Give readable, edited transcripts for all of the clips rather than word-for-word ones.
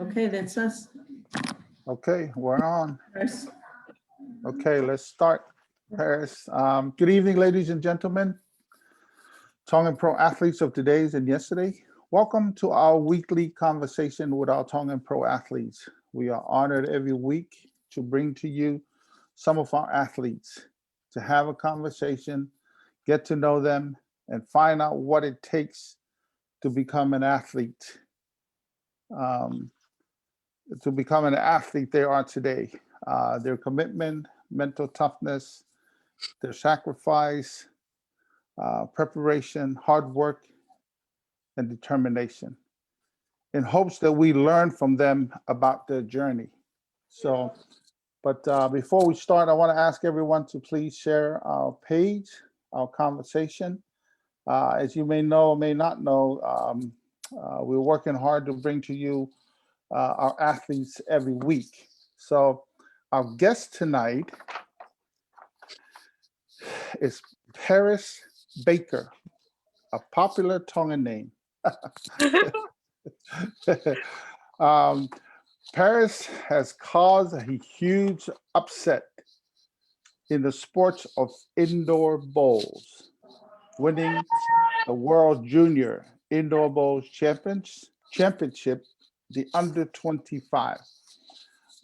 Okay, that's us. Okay, we're on. Paris. Okay, let's start. Paris. Good evening, ladies and gentlemen, Tongan Pro athletes of today's and yesterday. Welcome to our weekly conversation with our Tongan Pro athletes. We are honored every week to bring to you some of our athletes to have a conversation, get to know them, and find out what it takes to become an athlete. To become an athlete they are today. Their commitment, mental toughness, their sacrifice, preparation, hard work, and determination, in hopes that we learn from them about their journey. But before we start, I want to ask everyone to please share our page, our conversation. As you may know or may not know, we're working hard to bring to you our athletes every week. So our guest tonight is Paris Baker, a popular Tongan name. Paris has caused a huge upset in the sports of indoor bowls, winning the World Junior Indoor Bowls Championship, the under 25.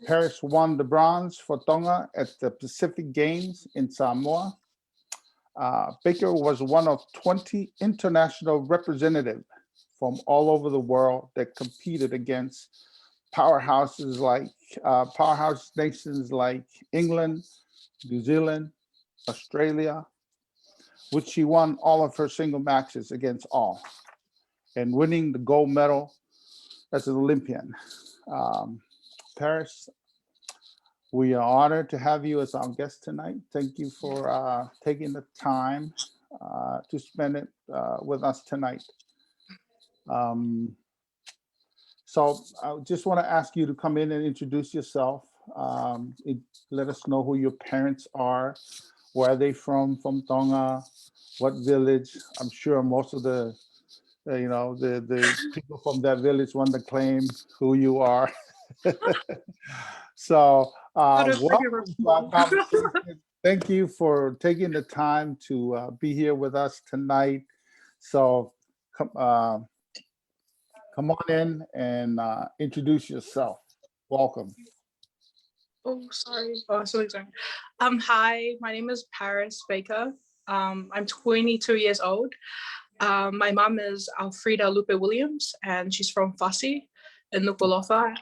Paris won the bronze for Tonga at the Pacific Games in Samoa. Baker was one of 20 international representatives from all over the world that competed against powerhouse nations like England, New Zealand, Australia, which she won all of her single matches against all, and winning the gold medal as an Olympian. Paris, we are honored to have you as our guest tonight. Thank you for taking the time to spend it with us tonight. So I just want to ask you to come in and introduce yourself. Let us know who your parents are, where are they from Tonga, what village. I'm sure most of the people from that village want to claim who you are. So welcome to our conversation. Thank you for taking the time to be here with us tonight. So come on in and introduce yourself. Welcome. Oh, sorry. Oh, sorry. Hi, my name is Paris Baker. I'm 22 years old. My mom is Alfreda Lupe Williams, and she's from Fasi in Nuku'alofa.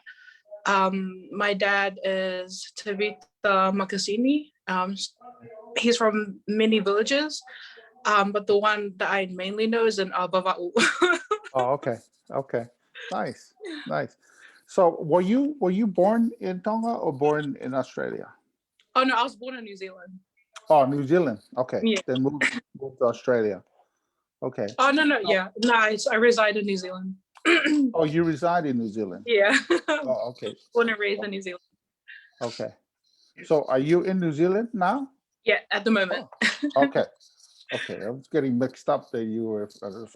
My dad is Tavita Makasini. He's from many villages, but the one that I mainly know is in Vava'u. Oh, okay. Nice. So were you born in Tonga or born in Australia? Oh no, I was born in New Zealand. Oh, New Zealand. Okay. Yeah. Then moved to Australia. Okay. Oh no, yeah. No, I reside in New Zealand. Oh, you reside in New Zealand? Yeah. Oh, okay. Born and raised in New Zealand. Okay. So are you in New Zealand now? Yeah, at the moment. Oh, okay. Okay. I was getting mixed up that you were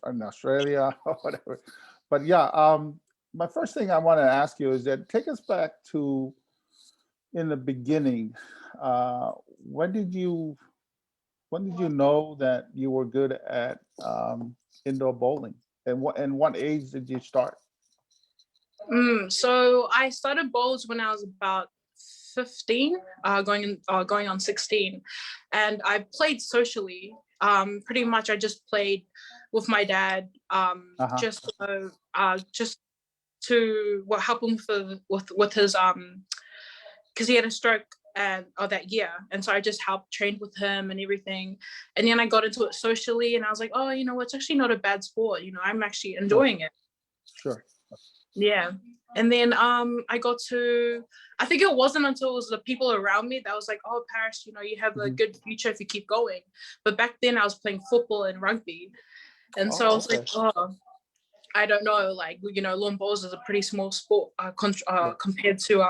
in Australia or whatever. But yeah, my first thing I want to ask you is that take us back to in the beginning. When did you know that you were good at indoor bowling, and what age did you start? So I started bowls when I was about 15, going on 16, and I played socially. Pretty much, I just played with my dad, just to help him with his because he had a stroke that year, and so I just helped train with him and everything. And then I got into it socially, and I was like, oh, it's actually not a bad sport. I'm actually enjoying it. Sure. Yeah. And then I got to, I think it wasn't until it was the people around me that was like, oh, Paris, you have a good future if you keep going. But back then I was playing football and rugby. And so I was like, oh, I don't know, like, lawn bowls is a pretty small sport compared to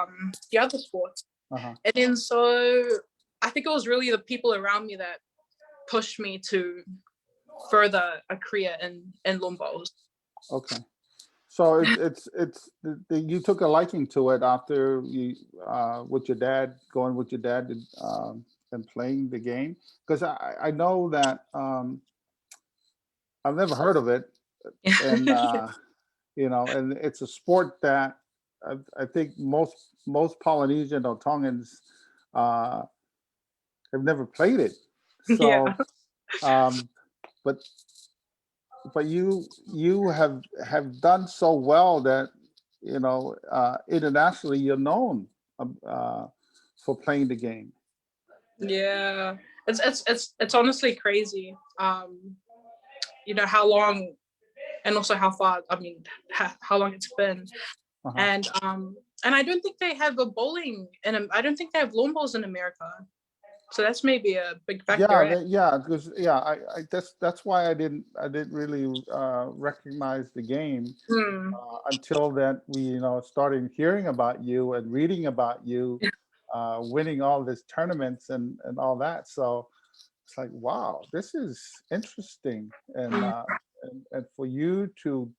the other sports. And then so I think it was really the people around me that pushed me to further a career in lawn bowls. Okay. So you took a liking to it after you with your dad going with your dad and playing the game, because I know that I've never heard of it, and and it's a sport that I think most Polynesian or Tongans uh, have never played it. Yeah. So, um, but you have done so well that internationally you're known for playing the game. Yeah. It's honestly crazy. How long and also how far, I mean, how long it's been. Uh-huh. And I don't think they have a bowling and I don't think they have lawn bowls in America. So that's maybe a big factor. Because that's why I didn't really recognize the game Hmm. until that we started hearing about you and reading about you winning all these tournaments and all that. So it's like, wow, this is interesting, and for you to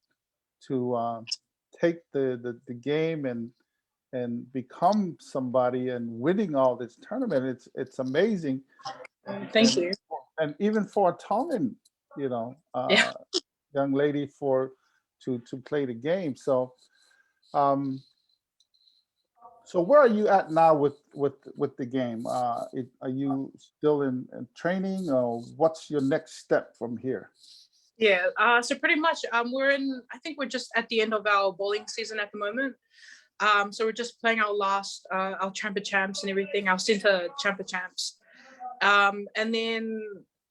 take the game and become somebody and winning all this tournament, it's amazing. Thank and you. and even for a Tongan, you know, Yeah. uh, young lady to play the game. Um, so where are you at now with the game? Are you still in training, or what's your next step from here? Yeah. So pretty much, I think we're just at the end of our bowling season at the moment. So we're just playing our last, our Champa Champs and everything, our Centre Champa Champs. And then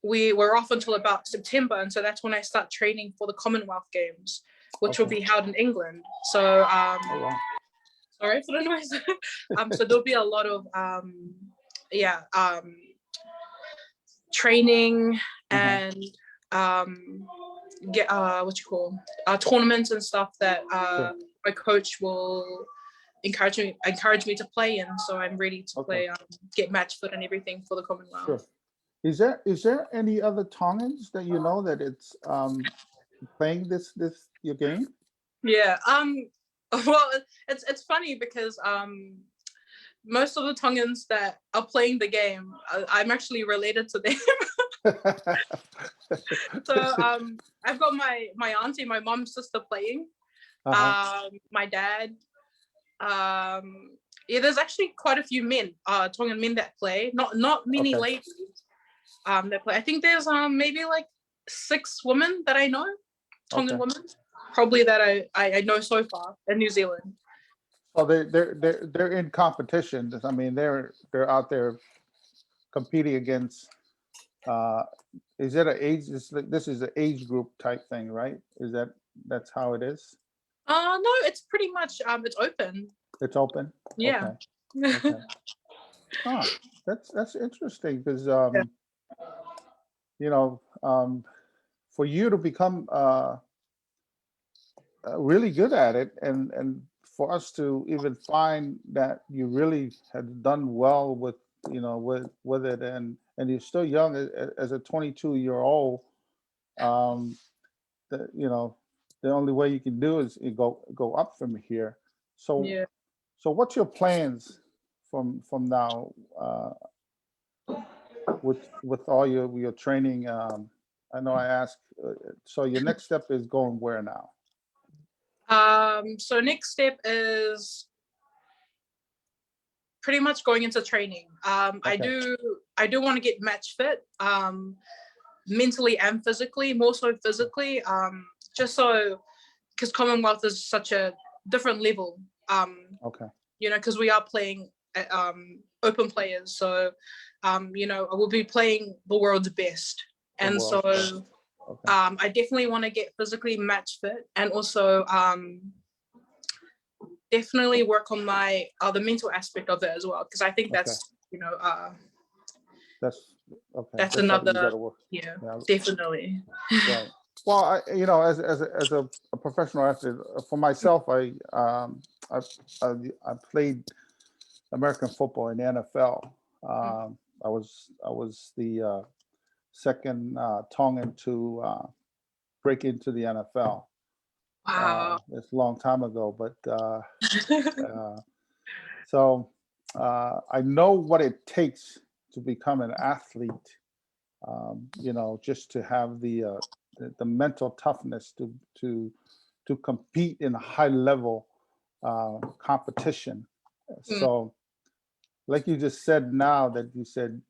we're off until about September. And so that's when I start training for the Commonwealth Games, which will Okay. be held in England. So, Oh, wow. sorry for the noise. So there'll be a lot of, training and get tournaments and stuff that Sure. my coach will encourage me to play in. So I'm ready to Okay. play, get match fit and everything for the Commonwealth. Sure. Is there any other Tongans that you know that it's playing this your game? Yeah. Well, it's funny because most of the Tongans that are playing the game, I'm actually related to them. So I've got my auntie, my mom's sister playing. My dad. Yeah, there's actually quite a few men, Tongan men that play. Not many Okay. ladies that play. I think there's maybe like 6 women that I know, Tongan Okay. women, probably that I know so far in New Zealand. So they're in competition. I mean, they're out there competing against. Is it an age? This is an age group type thing, right? That's how it is? No, it's pretty much it's open. It's open. Yeah. Okay. Okay. Huh. That's interesting because you know for you to become really good at it, and for us to even find that you really had done well with it, and you're still young as a 22-year-old. um the only way you can do is you go up from here. So Yeah. so what's your plans from now, with all your training? I know I asked, so your next step is going where now? So next step is pretty much going into training. I Okay. do want to get match fit, mentally and physically, more so physically, just so because Commonwealth is such a different level, Okay. because we are playing open players, so I will be playing the world's best, The and world. so Okay. I definitely want to get physically match fit, and also definitely work on my the mental aspect of it as well, because I think Okay. that's That's okay. that's That's something you got another, to work. yeah, Yeah. definitely. Right. Well, as a professional athlete, for myself, I played American football in the NFL. I was the second Tongan to break into the NFL. Wow. It's a long time ago, but so I know what it takes to become an athlete. Just to have the mental toughness to compete in a high level competition. So, like you just said, now that you said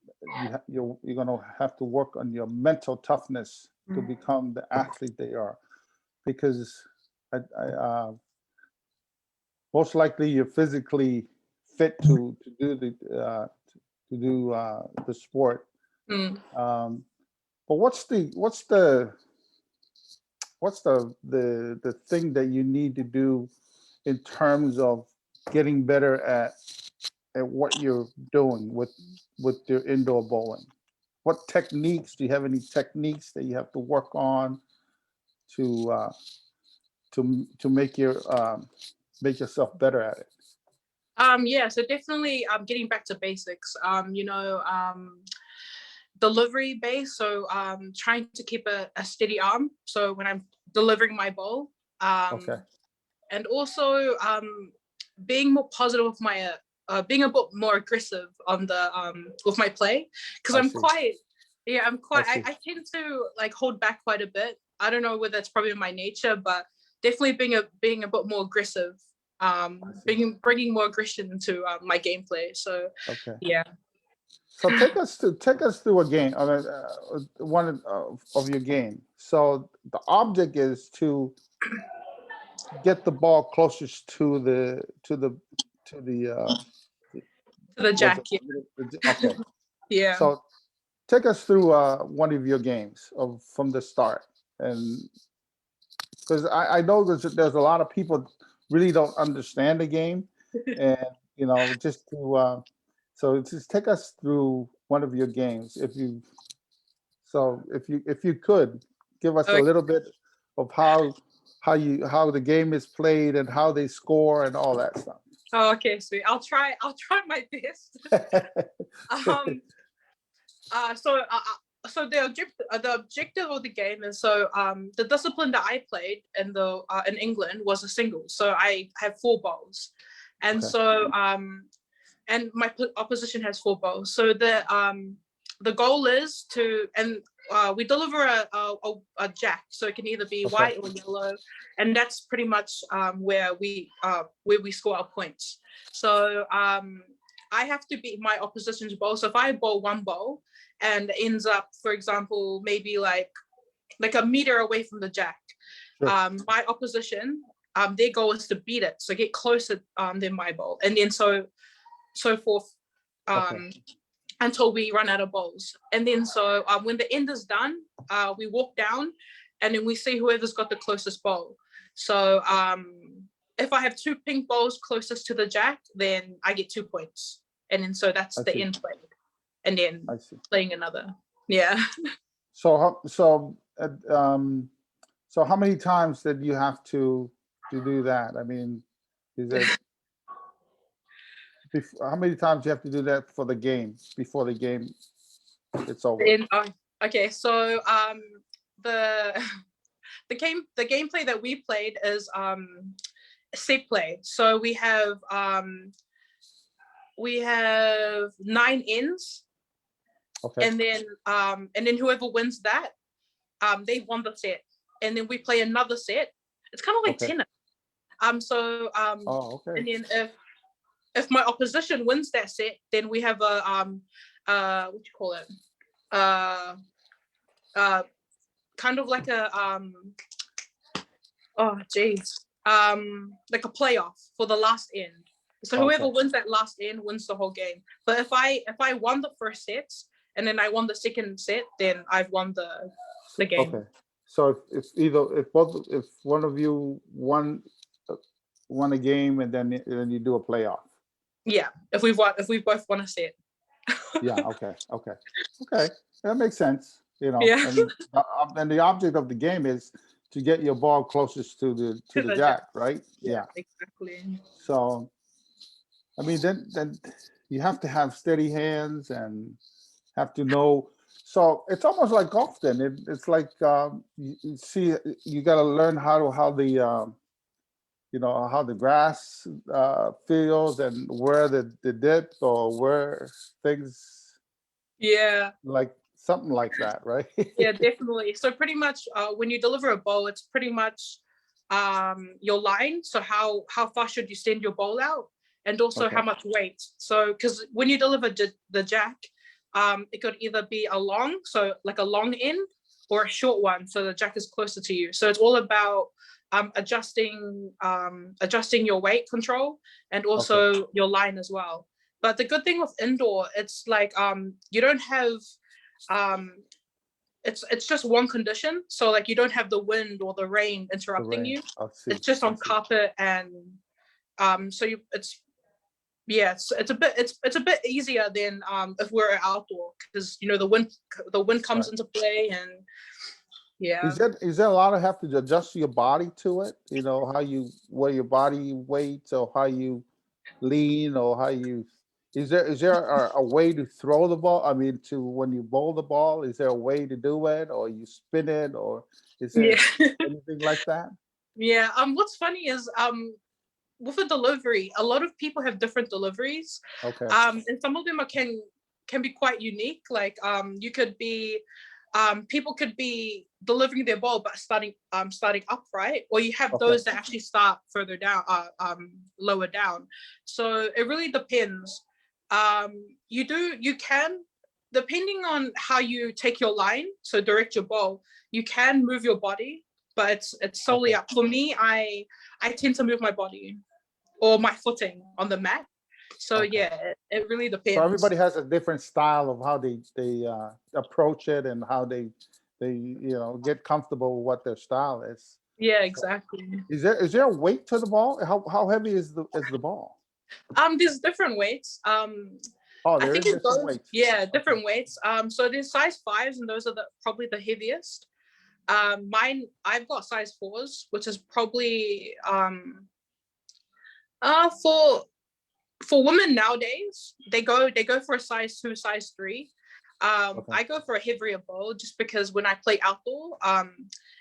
you're going to have to work on your mental toughness to become the athlete they are, because most likely you're physically fit to do the sport. Mm. But what's the thing that you need to do in terms of getting better at what you're doing with your indoor bowling? What techniques do you have? Any techniques that you have to work on to make make yourself better at it? Yeah, so definitely getting back to basics. Delivery base. So trying to keep a steady arm. So when I'm delivering my bowl. Okay. And also being more positive with my being a bit more aggressive on the with my play, because I'm see. quite see. I tend to like hold back quite a bit. I don't know whether it's probably my nature, but definitely being a bit more aggressive, bringing more aggression into my gameplay. So Okay. yeah. So take us through a game, one of your game. So the object is to get the ball closest to the To the was jack. it, Yeah. okay. Yeah. So take us through one of your games from the start, and because I know there's a lot of people really don't understand the game, and just to so just take us through one of your games if you could give us a Okay. little bit of how the game is played and how they score and all that stuff. Oh, okay, sweet. I'll try my best. um so the objective of the game is, so the discipline that I played in England was a single. So I have 4 bowls, and Okay. so and my opposition has 4 bowls. So the goal is to, and we deliver a jack, so it can either be Okay. white or yellow, and that's pretty much where we score our points. So I have to beat my opposition's bowl. So if I bowl one bowl and it ends up, for example, maybe like a meter away from the jack, Sure. my opposition, their goal is to beat it, so get closer than my bowl, and then so forth, Okay. until we run out of bowls. And then so when the end is done, we walk down, and then we see whoever's got the closest bowl. So if I have 2 pink bowls closest to the jack, then I get 2 points. And then so that's I the see. end play. And then I see. playing another. Yeah. So how many times did you have to do that? I mean, is it how many times you have to do that for the game before the game it's over? Okay, so the the gameplay that we played is set play. So we have 9 ends. Okay. And then whoever wins that, they won the set. And then we play another set. It's kind of like Okay. tennis. Oh, okay. And then if my opposition wins that set, then we have a what do you call it? Kind of like a like a playoff for the last end. So whoever Okay. wins that last end wins the whole game. But if I won the first set and then I won the second set, then I've won the game. Okay. So if one of you won a game and then you do a playoff. Yeah, if we both won a set. Yeah. Okay. That makes sense. Yeah. And the object of the game is to get your ball closest to the jack, right? Yeah. Exactly. So, I mean, then you have to have steady hands and have to know So it's almost like golf then. It's like you see, you got to learn how the how the grass feels and where the dip or where things Yeah. like something like that, right? Yeah, definitely. So pretty much when you deliver a bowl, it's pretty much your line. So how far should you send your bowl out, and also Okay. how much weight. So because when you deliver the jack, it could either be a long, so like a long end, or a short one, so the jack is closer to you. So it's all about adjusting your weight control and also your line as well. But the good thing with indoor, it's like you don't have it's just one condition. So like you don't have the wind or the rain The interrupting rain. you. I see. It's just I on see. carpet, and so you it's a bit easier than if we're outdoor, because the wind comes Right. into play, and yeah. Is there a lot of have to adjust your body to it? You know, where your body weights or how you lean or how you, is there a way to throw the ball? I mean, to when you bowl the ball, is there a way to do it or you spin it or is there Yeah. anything like that? Yeah. What's funny is with a delivery, a lot of people have different deliveries. Okay. And some of them can be quite unique. Like you could be people could be delivering their ball but starting upright, or you have Okay. those that actually start further down, lower down. So it really depends. You can, depending on how you take your line, so direct your ball, you can move your body, but it's solely Okay. up. For me, I tend to move my body or my footing on the mat. So Okay. yeah, it really depends. So everybody has a different style of how they approach it and how they get comfortable with what their style is. Yeah, So exactly. is there a weight to the ball? How heavy is the ball? There's different weights. Oh, I there think is it different goes, weights. yeah, Okay. different weights. So there's size 5s, and those are probably the heaviest. Mine, I've got size 4s, which is probably for women nowadays, they go for a size 2, size 3. Okay. I go for a heavier bowl just because when I play outdoor,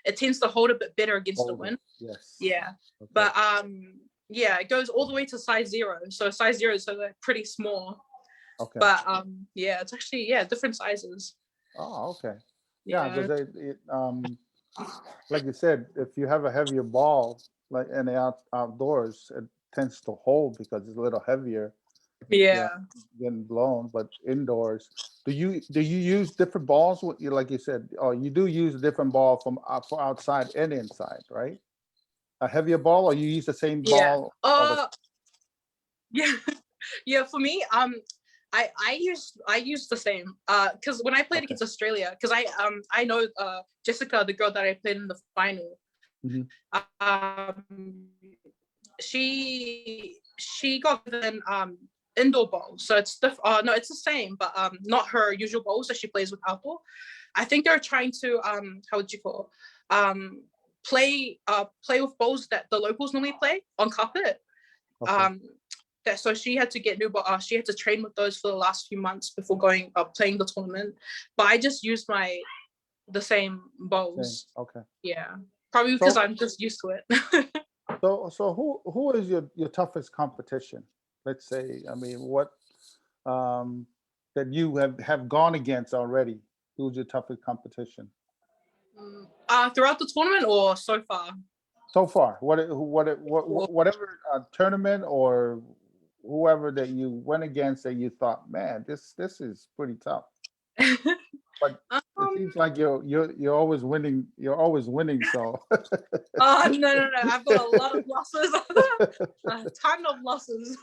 it tends to hold a bit better against the Older. wind. Yes. Yeah. Okay. But yeah, it goes all the way to size 0. So size 0, so they're pretty small. Okay. But yeah, it's actually, yeah, different sizes. Oh, okay. Yeah, Yeah. because like you said, if you have a heavier ball, like in the outdoors, it tends to hold because it's a little heavier. Yeah. Getting blown. But indoors, do you use different balls? Like you said, oh, you do use a different ball for outside and inside, right? A heavier ball, or you use the same Yeah. ball? all the- Yeah. Yeah, for me, I use the same. Because when I played Okay. against Australia, because I know Jessica, the girl that I played in the final. Mhm. Um, she got given indoor bowls, so it's no, it's the same, but not her usual bowls that she plays with outdoor. I think they're trying to how would you call play with bowls that the locals normally play on carpet. Okay. So she had to get new, but she had to train with those for the last few months before going playing the tournament. But I just used the same bowls. Okay. Yeah, probably because So I'm just used to it. so who is your toughest competition? Let's say, I mean, what that you have gone against already? Who's your toughest competition Throughout the tournament or so far? so far? Whatever tournament or whoever that you went against that you thought, man, this is pretty tough. But it seems like you're always winning. You're always winning. So No. I've got a lot of losses. A ton of losses.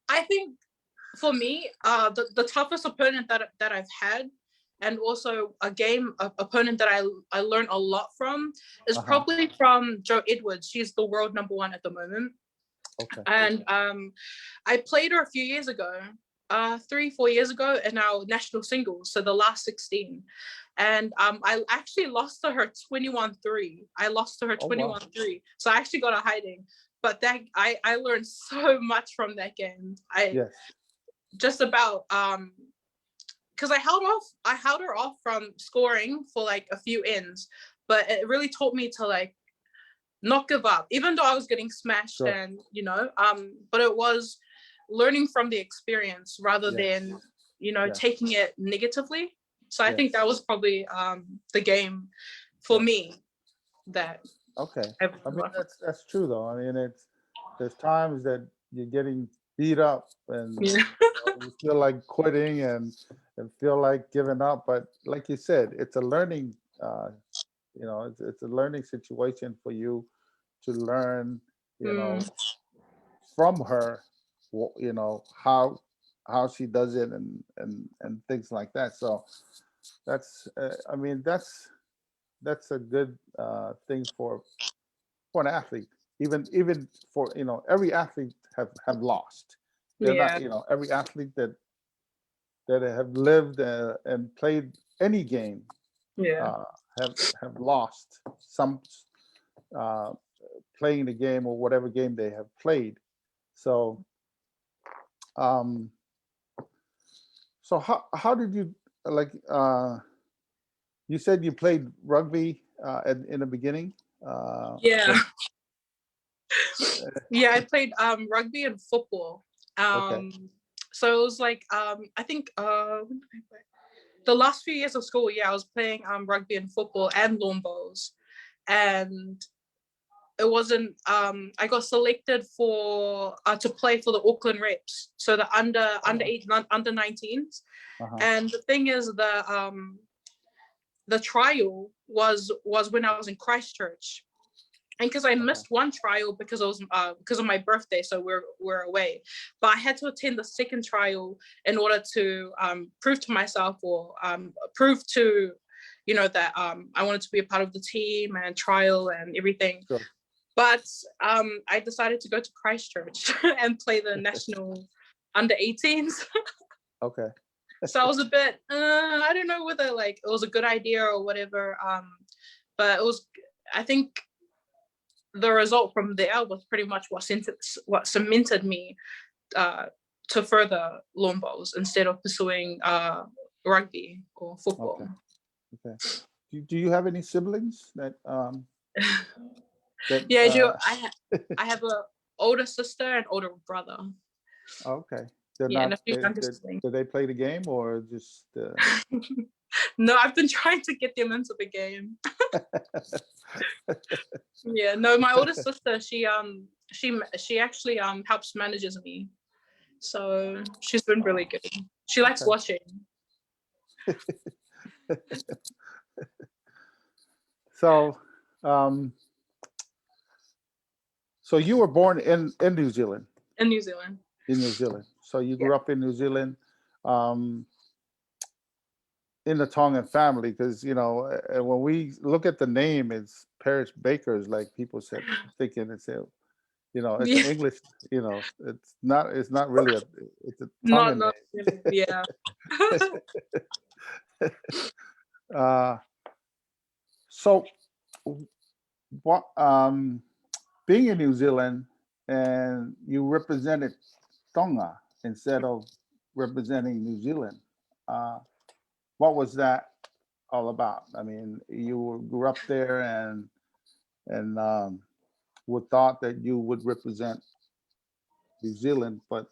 I think for me, the toughest opponent that I've had, and also a opponent that I learned a lot from, is probably from Jo Edwards. She's the world #1 at the moment. Okay. And I played her a few years ago, 3-4 years ago, in our national singles, so the last 16. And I actually lost to her 21-3. I lost to her 21-3. So I actually got a hiding. But that I learned so much from that game. Yes. just about because I held her off from scoring for like a few ends, but it really taught me to like not give up, even though I was getting smashed. Sure. And but it was learning from the experience rather Yes. than Yes. taking it negatively. So I think Yes. that was probably the game for Yes. me that Okay. I've I mean, learned. that's true though. I mean, there's times that you're getting beat up and Yeah. you feel like quitting and feel like giving up. But like you said, it's a learning, it's a learning situation for you to learn, Mm, from her, how she does it and things like that. So that's, I mean, that's a good thing for an athlete. Even for every athlete have lost. They're not yeah. every athlete that have lived and played any game Yeah. uh, have lost some uh, playing the game or whatever game they have played. So um, so how did you like? You said you played rugby in the beginning. Yeah. But Yeah, I played rugby and football. okay, So it was like I think when did I play? The last few years of school, yeah, I was playing rugby and football and lawn bowls. And it wasn't I got selected for to play for the Auckland Reps. So the under oh, 8 under 19s. uh-huh, And the thing is the trial was when I was in Christchurch. And because I okay, missed one trial because it was because of my birthday, so we're away. But I had to attend the second trial in order to prove to myself or prove to that I wanted to be a part of the team and trial and everything. sure, But I decided to go to Christchurch and play the national under 18s. okay, So I was a bit I don't know whether like it was a good idea or whatever. But it was I think the result from there was pretty much what cemented me to further lawn bowls instead of pursuing rugby or football. okay, okay. Do you have any siblings that Yeah, I have a older sister and older brother. okay? They're Yeah, and not. a few younger siblings. Do they play the game or just? No, I've been trying to get them into the game. Yeah, no, my older sister, she actually helps manages me. So she's been really good. She likes Okay. watching. So, so you were born in New Zealand. In New Zealand. In New Zealand. So you grew up in New Zealand, in the Tongan family, because when we look at the name, it's Parish Bakers, like people said, thinking it's it's an Yeah. English, it's not really it's a Not Tongan not really, yeah. name. So what being in New Zealand and you represented Tonga instead of representing New Zealand. What was that all about? I mean, you grew up there and would thought that you would represent New Zealand, but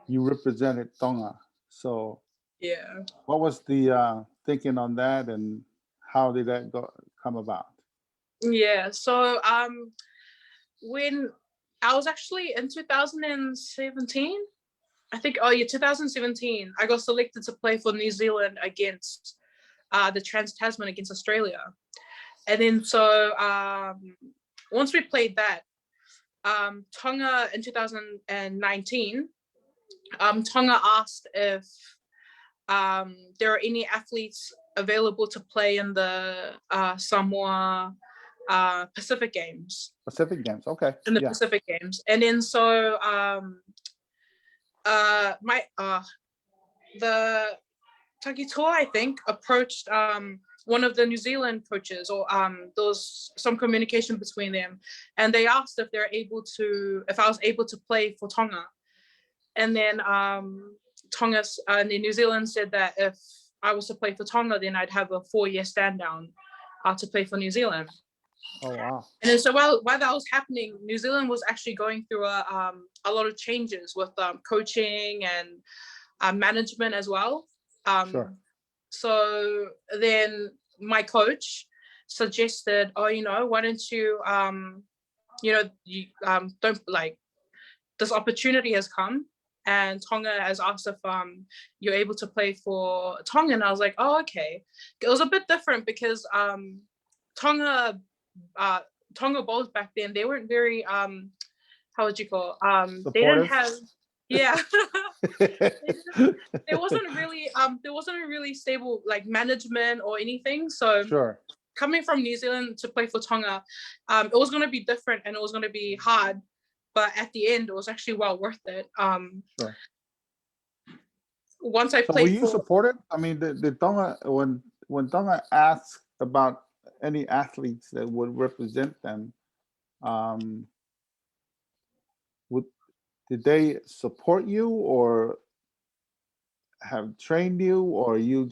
you represented Tonga. So, Yeah. what was the thinking on that, and how did that come about? Yeah. So when I was actually in 2017, I think, oh yeah, 2017, I got selected to play for New Zealand against the Trans-Tasman against Australia. And then so once we played that, Tonga in 2019, Tonga asked if there are any athletes available to play in the Samoa Pacific Games. Pacific Games, okay. In the Yeah. Pacific Games. And then so the Takitoa, I think, approached one of the New Zealand coaches, or there was some communication between them, and they asked if I was able to play for Tonga. And then Tonga and New Zealand said that if I was to play for Tonga, then I'd have a 4-year stand down to play for New Zealand. Oh, wow. And then, so while that was happening, New Zealand was actually going through a lot of changes with coaching and management as well. Sure. So then my coach suggested, oh, why don't you, you don't like, this opportunity has come and Tonga has asked if you're able to play for Tonga. And I was like, oh, okay. It was a bit different because Tonga Bowls back then, they weren't very, how would you call, they didn't have, yeah. there wasn't a really stable like management or anything. So Sure. coming from New Zealand to play for Tonga, it was going to be different and it was going to be hard, but at the end it was actually well worth it. Sure. Once I So played were you supported? I mean, the Tonga, when Tonga asked about any athletes that would represent them, did they support you or have trained you, or you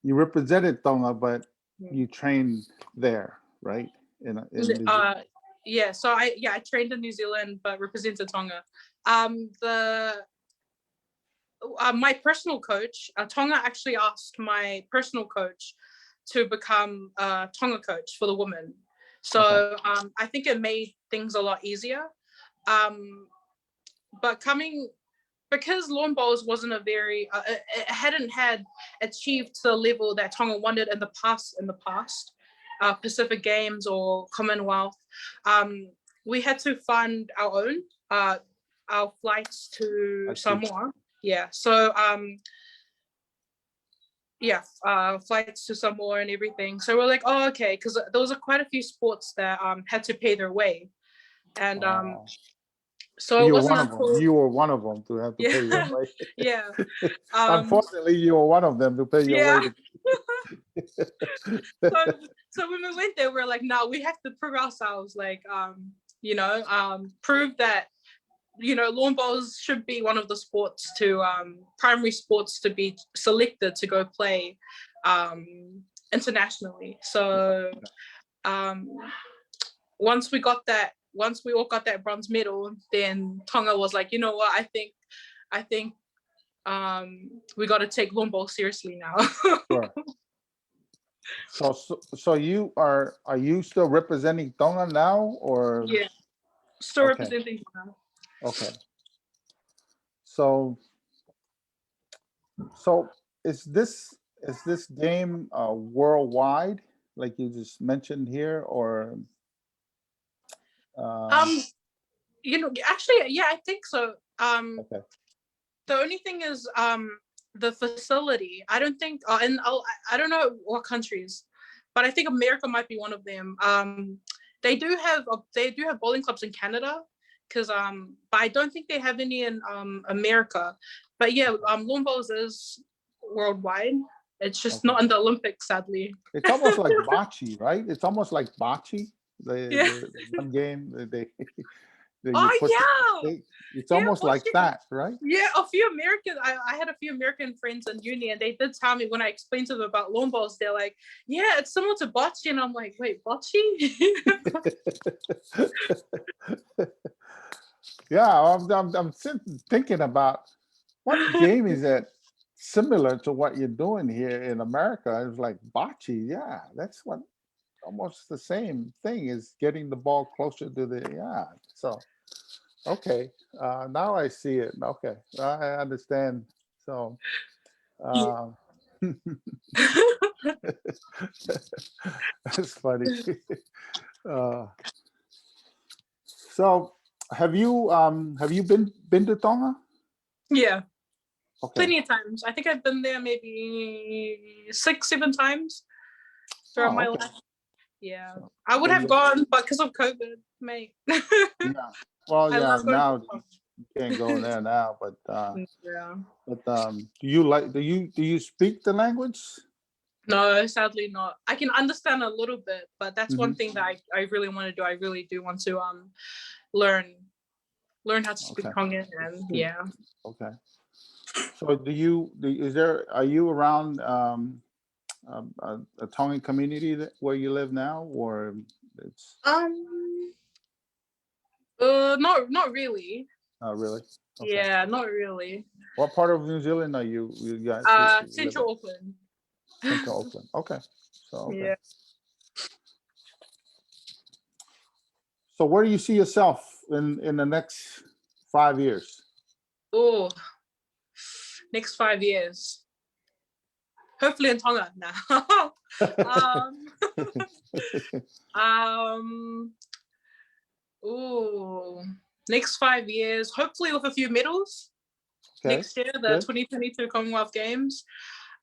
represented Tonga, but you trained there, right? Yeah, so I trained in New Zealand but represented Tonga. My personal coach, Tonga actually asked my personal coach to become a Tonga coach for the women. So okay. I think it made things a lot easier. But because lawn bowls wasn't a very, it hadn't achieved the level that Tonga wanted in the past, Pacific Games or Commonwealth, we had to fund our own, our flights to Samoa. Yeah, so flights to Samoa and everything. So we're like, oh, okay, because there was quite a few sports that had to pay their way, and so you it wasn't were one of them. You were one of them to have to pay your way. Yeah. Unfortunately, you were one of them to pay your way. So when we went there, we're like, no, we have to prove ourselves. Like, prove that lawn bowls should be one of the sports to primary sports to be selected to go play internationally. So once we all got that bronze medal, then Tonga was like, you know what, I think we got to take lawn bowls seriously now. Sure. So you are you still representing Tonga now, or? Yeah, still representing Tonga. Okay. So is this game worldwide, like you just mentioned here, or? Actually, yeah, I think so. Okay. The only thing is the facility. I don't think, and I don't know what countries, but I think America might be one of them. They do have bowling clubs in Canada, because but I don't think they have any in America. But yeah, lawn bowls is worldwide. It's just not in the Olympics, sadly. It's almost like bocce, right? It's almost like bocce. The one game it's almost like that, right? Yeah, a few Americans. I had a few American friends in uni, and they did tell me when I explained to them about lawn bowls, they're like, "Yeah, it's similar to bocce," and I'm like, "Wait, bocce?" Yeah, I'm thinking about what game is that similar to what you're doing here in America. It's like bocce. Yeah, that's what almost the same thing is getting the ball closer to the So, okay, now I see it. Okay, I understand. So, that's funny. So, have you been to Tonga? Yeah. Okay. Plenty of times. I think I've been there maybe 6-7 times throughout my life. Yeah, so, I would have gone, but because of COVID, mate. Yeah. Well, yeah. Now you can't go there now, but yeah. But do you speak the language? No, sadly not. I can understand a little bit, but that's one thing that I really want to do. I really do want to learn learn how to speak Okay. Tongan, and yeah. Okay. So are you around a Tongan community where you live now, or it's Um. Not really. not really? Okay. Yeah, not really. What part of New Zealand are you guys live in? Central Auckland. Central Oakland. Okay. So okay. Yeah. So where do you see yourself in the next 5 years? Oh, next 5 years. Hopefully in Tonga now. um. Um. Ooh. Next 5 years, hopefully with a few medals. Okay. Next year, the Good. 2022 Commonwealth Games.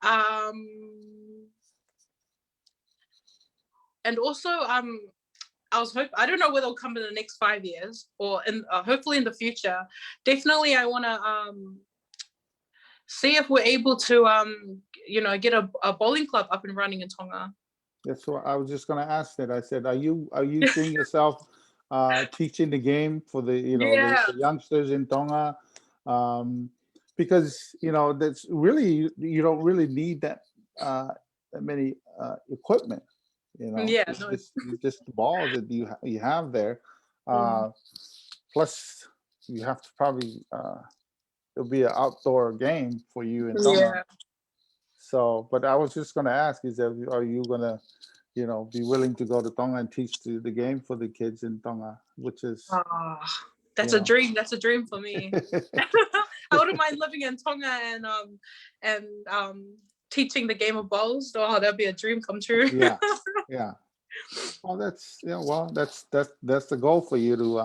Um. And also, I don't know whether it'll come in the next 5 years or in hopefully in the future. Definitely, I want to see if we're able to get a bowling club up and running in Tonga. That's what I was just going to ask that. I said, are you seeing yourself teaching the game for the Yeah. the youngsters in Tonga? Because that's really, you don't really need that many equipment. Yeah, It's no. just the balls that you have there. Mm. Plus, you have to probably it'll be an outdoor game for you in Tonga. Yeah. So, but I was just going to ask: are you going to, be willing to go to Tonga and teach the game for the kids in Tonga? Which is that's a dream. That's a dream for me. I wouldn't mind living in Tonga and teaching the game of bowls. Oh, that'd be a dream come true. Yeah. Well, that's that's the goal for you to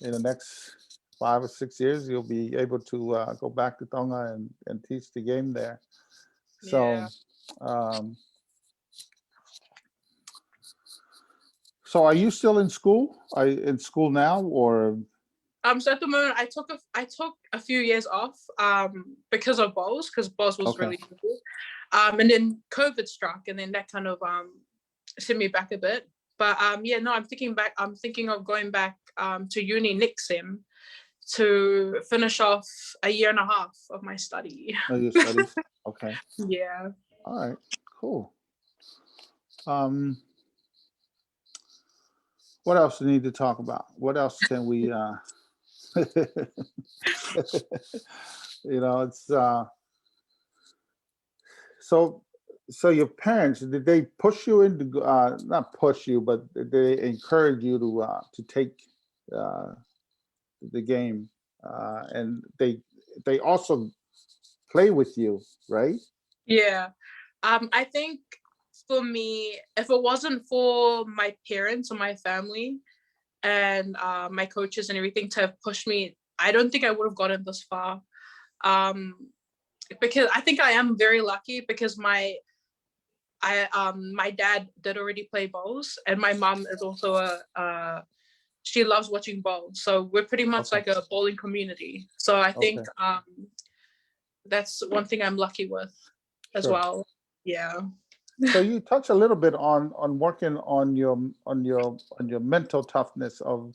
in the next 5 or 6 years, you'll be able to go back to Tonga and teach the game there. So, Yeah. So are you still in school? Are you in school now, or? So at the moment, I took a few years off because of bowls, because bowls was Okay. really difficult. And then COVID struck, and then that kind of sent me back a bit. But yeah, no, I'm thinking of going back to uni next sem to finish off a year and a half of my study. Oh, your studies? Okay. Yeah. All right. Cool. What else do we need to talk about? What else can we? It's so your parents, did they push you into not push you, but did they encourage you to take the game, and they also play with you, right? Yeah. I think for me, if it wasn't for my parents or my family and my coaches and everything to have pushed me, I don't think I would have gotten this far. Because I think I am very lucky because my dad did already play bowls, and my mom is also she loves watching bowls. So we're pretty much Okay. like a bowling community. So I think Okay. that's one thing I'm lucky with as Sure. well. Yeah. So you touch a little bit on working on your mental toughness of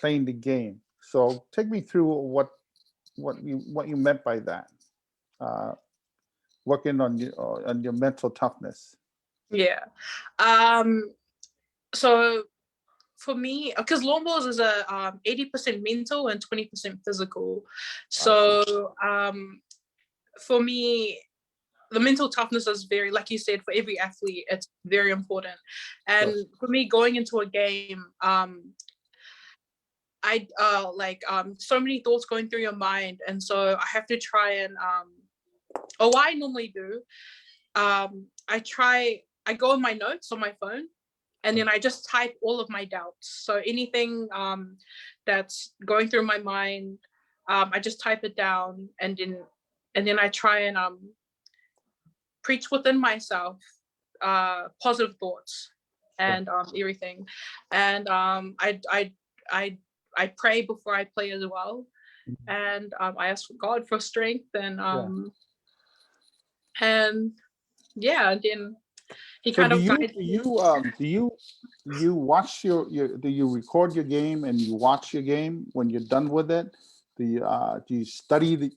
playing the game. So take me through what you meant by that. Working on your mental toughness. Yeah. So for me, because lawn bowls is a 80% mental and 20% physical. So for me, the mental toughness is very, like you said, for every athlete, it's very important. And Sure. for me, going into a game, I so many thoughts going through your mind, and so I have to try and or what I normally do, I go in my notes on my phone, and then I just type all of my doubts. So anything that's going through my mind, I just type it down, and then I try and preach within myself positive thoughts and everything. And I pray before I play as well, and I ask God for strength and and then he So kind do of you, guides do me. you, do you watch do you record your game and you watch your game when you're done with it? Do you study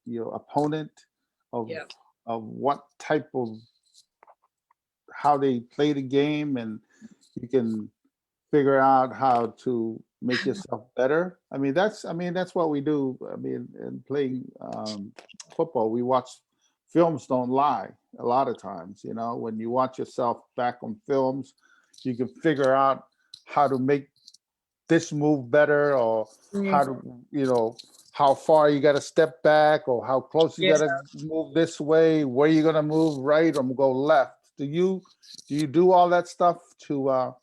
your opponent of, Yeah. what type of, how they play the game, and you can figure out how to make yourself better? I mean, that's what we do. I mean, in playing football, we watch films don't lie a lot of times. When you watch yourself back on films, you can figure out how to make this move better, or how Mm, to, how far you got to step back, or how close you yeah. got to move this way, where you're going to move right or go left. Do you do all that stuff to,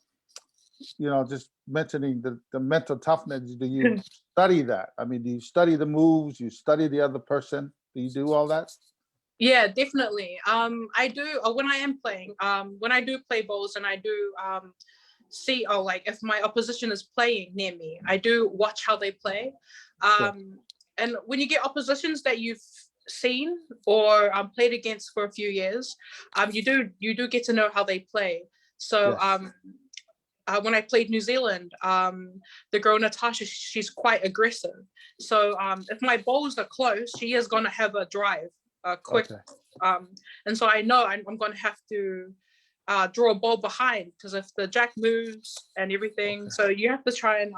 just mentioning the mental toughness? Do you study that? I mean, do you study the moves? You study the other person? Do you do all that? Yeah, definitely. I do when I am playing. When I do play bowls and I do see, like if my opposition is playing near me, I do watch how they play. Sure. And when you get oppositions that you've seen or played against for a few years, you do get to know how they play. So Yes. when I played New Zealand, the girl Natasha, she's quite aggressive. So if my bowls are close, she is going to have a drive, a quick. Okay. And so I know I'm going to have to draw a ball behind, because if the jack moves and everything, Okay. so you have to try and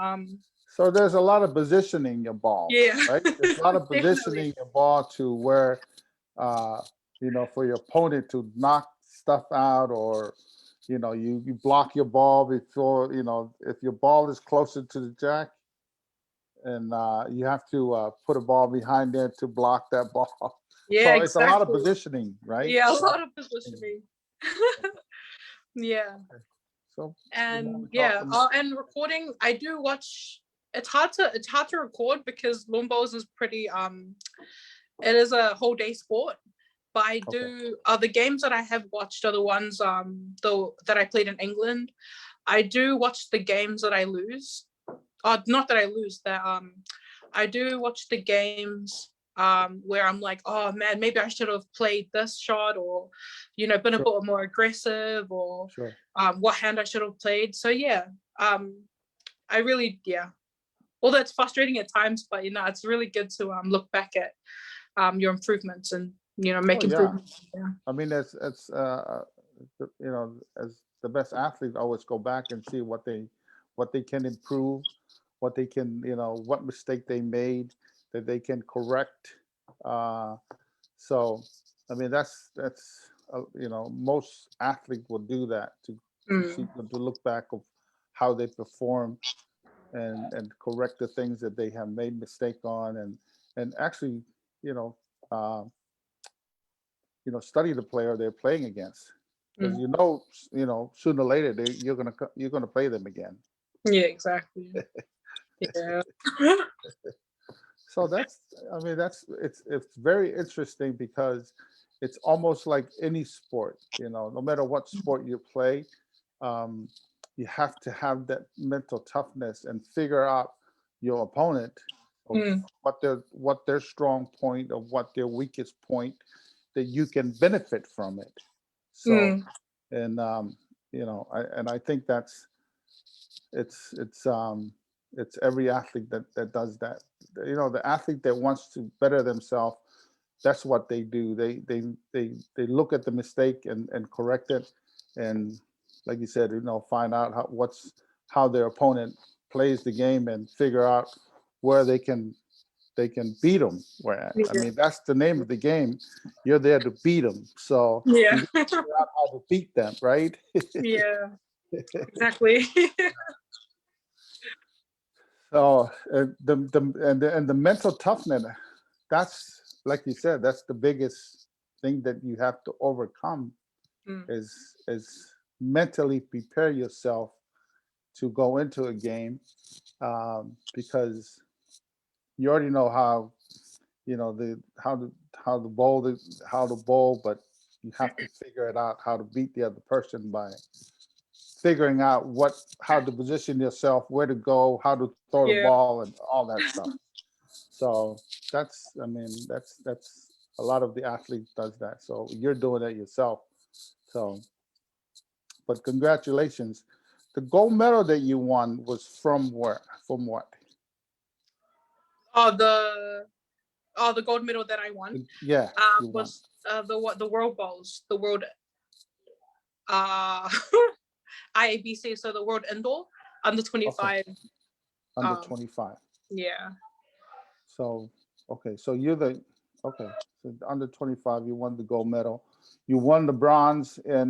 So there's a lot of positioning your ball, yeah, right? There's a lot of definitely. positioning your ball to where, uh, for your opponent to knock stuff out, or, you block your ball before, if your ball is closer to the jack, and you have to put a ball behind there to block that ball. Yeah, So it's a lot of exactly. positioning, right? Yeah, a A lot lot of of positioning. positioning. Yeah. So the more And we talk, yeah, and recording, I do watch. It's hard to record because lawn bowls is pretty it is a whole day sport. But I okay, do the games that I have watched are the ones that I played in England. I do watch the games that I lose. Not that I lose, that I do watch the games where I'm like, oh man, maybe I should have played this shot, or been a sure, bit more aggressive, or sure. what hand I should have played. So yeah, I really, yeah. Although it's frustrating at times, but it's really good to look back at your improvements and Oh make yeah. improvements. Yeah. I mean, it's as the best athletes always go back and see what they can improve, what they can, what mistake they made that they can correct. Uh, so, I mean, that's most athletes will do that to see, Mm, to look back of how they perform, and correct the things that they have made mistake on, and actually, you know. Uh, study the player they're playing against, because mm. sooner or later you're gonna play them again. Yeah, exactly. Yeah. So it's very interesting, because it's almost like any sport. No matter what sport you play, um, you have to have that mental toughness and figure out your opponent, of Mm, what their strong point, or what their weakest point, that you can benefit from it. So, mm, and I think that's it's every athlete that does that. The athlete that wants to better themselves, that's what they do. They look at the mistake, and correct it, and like you said, find out how their opponent plays the game, and figure out where they can beat them. Where, I yeah. mean, that's the name of the game. You're there to beat them, so Yeah. you gotta figure out how to beat them, right? Yeah, exactly. So the mental toughness, that's, like you said, that's the biggest thing that you have to overcome, Mm, is mentally prepare yourself to go into a game, because you already know how, the how to bowl, but you have to figure it out how to beat the other person by figuring out how to position yourself, where to go, how to throw the yeah. ball, and all that stuff. So I mean, that's a lot of the athletes does that. So you're doing it yourself. So, but congratulations. The gold medal that you won was from where? From what? Oh, the gold medal that I won Yeah, you won. was the World Bowls, the World uh IABC, so the World Indoor under 25. Under Um, 25. yeah. So, okay, so okay, so under 25, you won the gold medal. You won the bronze at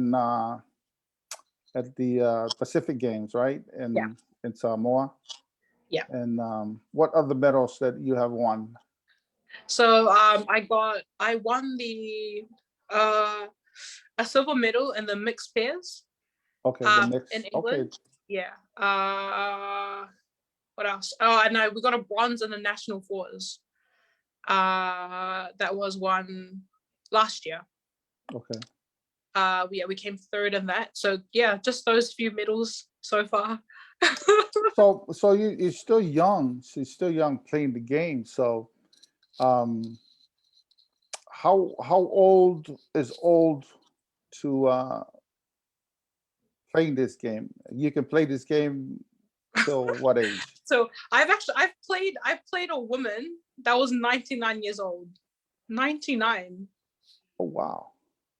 the Pacific Games, right? Yeah. In Samoa. Yeah. And what other medals that you have won? So I won a silver medal in the mixed pairs. Okay, the mix. In Okay, England. Yeah. What else? Oh, I know we got a bronze in the national fours. That was won last year. okay. We came third in that. So yeah, just those few medals so far. So you're still young. So you're still young playing the game. So, how old is old to playing this game? You can play this game till what age? So I've played a woman that was 99 years old. 99. Oh wow.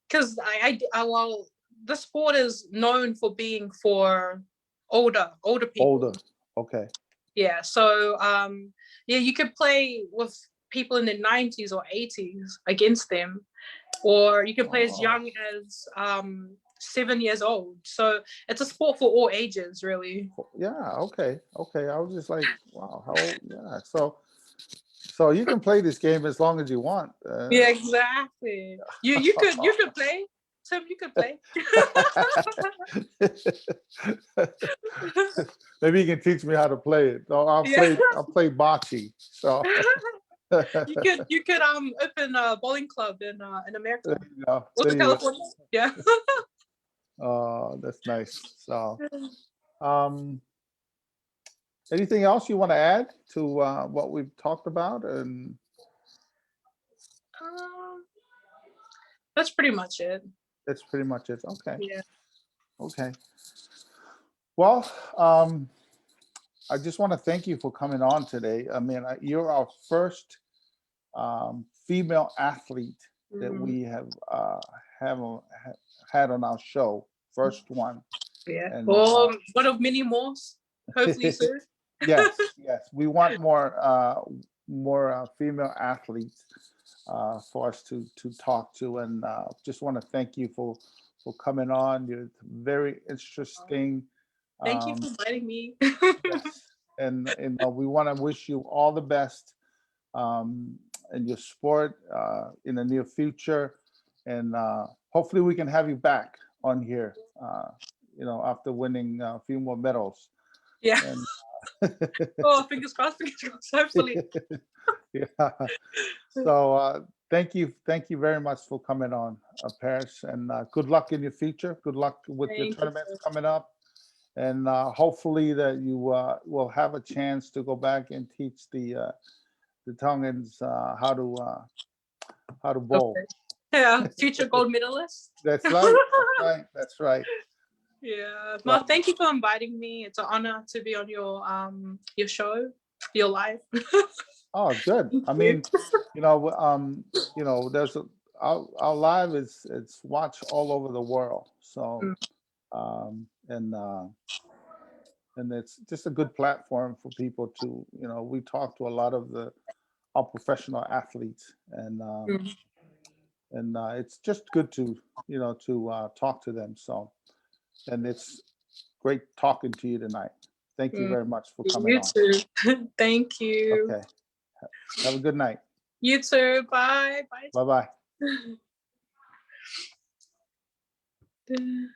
Because well, the sport is known for being for older people. Older. Okay. Yeah. So yeah, you could play with people in their 90s or 80s against them, or you can play as young as 7 years old. So it's a sport for all ages, really. Yeah. Okay. Okay. I was just like, wow. How old? Yeah. So you can play this game as long as you want. Yeah, exactly. You could play. Tim, you could play. Maybe you can teach me how to play it. No, I'll play bocce. So you could open a bowling club in America. there you go. Also There you go. California. Yeah. Oh, that's nice. So anything else you want to add to what we've talked about? And That's pretty much it. that's pretty much it. Okay. Yeah. Okay. Well, I just want to thank you for coming on today. I mean, you're our first female athlete that we have had on our show. First one. Yeah. And, Well, one of many more, hopefully soon. Yes, yes. We want more female athletes for us to talk to, and just want to thank you for coming on. You're very interesting. Thank you for inviting me. Yes. And we want to wish you all the best in your sport in the near future, and hopefully we can have you back on here. After winning a few more medals. Yeah. And, oh, fingers crossed, hopefully. Yeah. So thank you very much for coming on, Paris, and good luck in your future. Good luck with your tournaments coming up, and hopefully that you will have a chance to go back and teach the Tongans how to bowl. Okay. Yeah, future gold medalist. That's right. That's right. That's right. Yeah. Well, thank you for inviting me. It's an honor to be on your show, your live. Oh, good. I mean, there's our live it's watched all over the world. So, and it's just a good platform for people to, we talk to a lot of our professional athletes, and it's just good to, talk to them. So, and it's great talking to you tonight. Thank you very much for coming on. You too. Thank you. Okay. Have a good night. You too. Bye. Bye-bye. Bye.